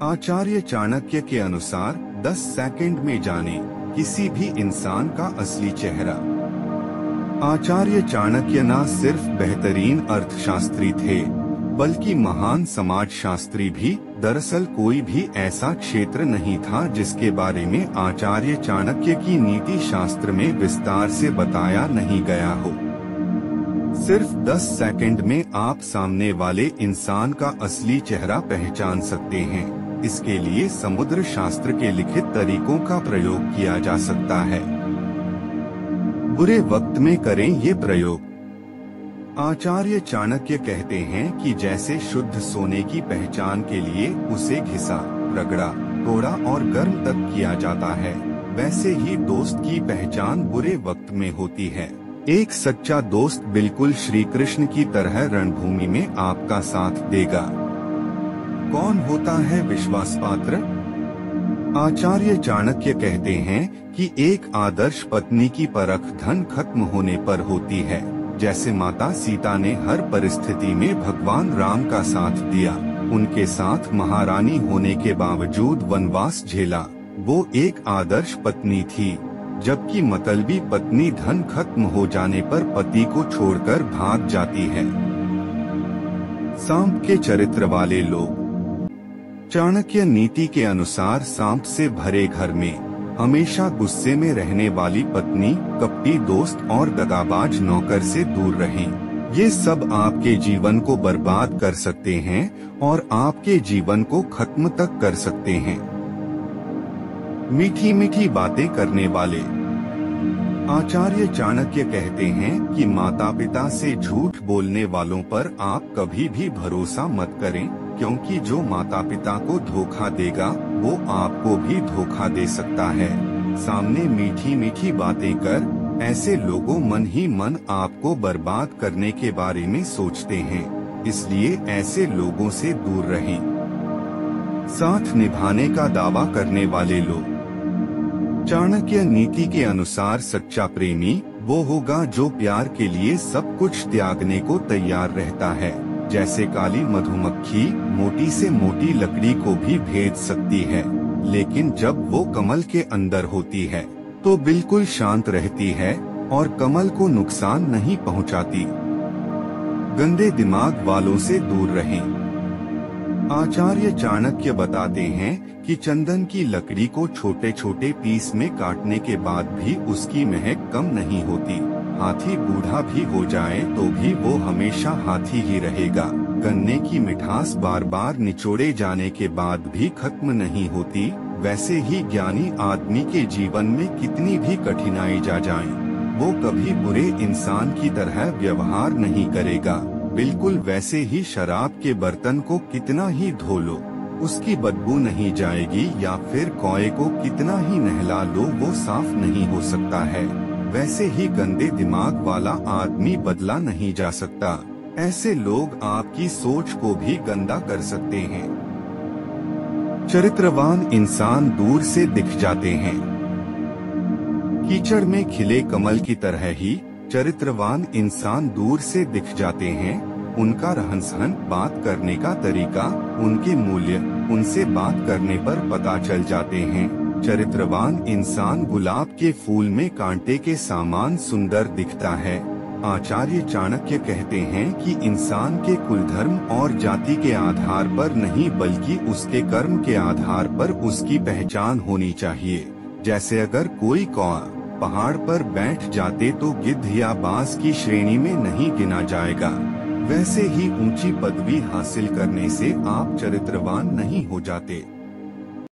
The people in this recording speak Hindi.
आचार्य चाणक्य के अनुसार 10 सेकंड में जाने किसी भी इंसान का असली चेहरा। आचार्य चाणक्य न सिर्फ बेहतरीन अर्थशास्त्री थे बल्कि महान समाजशास्त्री भी। दरअसल कोई भी ऐसा क्षेत्र नहीं था जिसके बारे में आचार्य चाणक्य की नीति शास्त्र में विस्तार से बताया नहीं गया हो। सिर्फ 10 सेकंड में आप सामने वाले इंसान का असली चेहरा पहचान सकते हैं। इसके लिए समुद्र शास्त्र के लिखित तरीकों का प्रयोग किया जा सकता है। बुरे वक्त में करें ये प्रयोग। आचार्य चाणक्य कहते हैं कि जैसे शुद्ध सोने की पहचान के लिए उसे घिसा, रगड़ा, तोड़ा और गर्म तक किया जाता है, वैसे ही दोस्त की पहचान बुरे वक्त में होती है। एक सच्चा दोस्त बिल्कुल श्री कृष्ण की तरह रणभूमि में आपका साथ देगा। कौन होता है विश्वास पात्र? आचार्य चाणक्य कहते हैं कि एक आदर्श पत्नी की परख धन खत्म होने पर होती है। जैसे माता सीता ने हर परिस्थिति में भगवान राम का साथ दिया, उनके साथ महारानी होने के बावजूद वनवास झेला, वो एक आदर्श पत्नी थी। जबकि मतलबी पत्नी धन खत्म हो जाने पर पति को छोड़कर भाग जाती है। सांप के चरित्र वाले लोग। चाणक्य नीति के अनुसार सांप से भरे घर में हमेशा गुस्से में रहने वाली पत्नी, कपटी दोस्त और दगाबाज नौकर से दूर रहें। ये सब आपके जीवन को बर्बाद कर सकते हैं और आपके जीवन को खत्म तक कर सकते हैं। मीठी मीठी बातें करने वाले। आचार्य चाणक्य कहते हैं कि माता पिता से झूठ बोलने वालों पर आप कभी भी भरोसा मत करें, क्योंकि जो माता पिता को धोखा देगा वो आपको भी धोखा दे सकता है। सामने मीठी मीठी बातें कर ऐसे लोगों मन ही मन आपको बर्बाद करने के बारे में सोचते हैं, इसलिए ऐसे लोगों से दूर रहें। साथ निभाने का दावा करने वाले लोग। चाणक्य नीति के अनुसार सच्चा प्रेमी वो होगा जो प्यार के लिए सब कुछ त्यागने को तैयार रहता है। जैसे काली मधुमक्खी मोटी से मोटी लकड़ी को भी भेद सकती है, लेकिन जब वो कमल के अंदर होती है तो बिल्कुल शांत रहती है और कमल को नुकसान नहीं पहुंचाती। गंदे दिमाग वालों से दूर रहें। आचार्य चाणक्य बताते हैं कि चंदन की लकड़ी को छोटे छोटे पीस में काटने के बाद भी उसकी महक कम नहीं होती। हाथी बूढ़ा भी हो जाए तो भी वो हमेशा हाथी ही रहेगा। गन्ने की मिठास बार बार निचोड़े जाने के बाद भी खत्म नहीं होती, वैसे ही ज्ञानी आदमी के जीवन में कितनी भी कठिनाई जा जाए, वो कभी बुरे इंसान की तरह व्यवहार नहीं करेगा। बिल्कुल वैसे ही शराब के बर्तन को कितना ही धो लो, उसकी बदबू नहीं जाएगी, या फिर कौए को कितना ही नहला लो वो साफ नहीं हो सकता है। वैसे ही गंदे दिमाग वाला आदमी बदला नहीं जा सकता। ऐसे लोग आपकी सोच को भी गंदा कर सकते हैं। चरित्रवान इंसान दूर से दिख जाते हैं। कीचड़ में खिले कमल की तरह ही चरित्रवान इंसान दूर से दिख जाते हैं। उनका रहन सहन, बात करने का तरीका, उनके मूल्य उनसे बात करने पर पता चल जाते हैं। चरित्रवान इंसान गुलाब के फूल में कांटे के समान सुंदर दिखता है। आचार्य चाणक्य कहते हैं कि इंसान के कुल, धर्म और जाति के आधार पर नहीं बल्कि उसके कर्म के आधार पर उसकी पहचान होनी चाहिए। जैसे अगर कोई कौआ पहाड़ पर बैठ जाते तो गिद्ध या बाज की श्रेणी में नहीं गिना जाएगा, वैसे ही ऊंची पदवी हासिल करने से आप चरित्रवान नहीं हो जाते।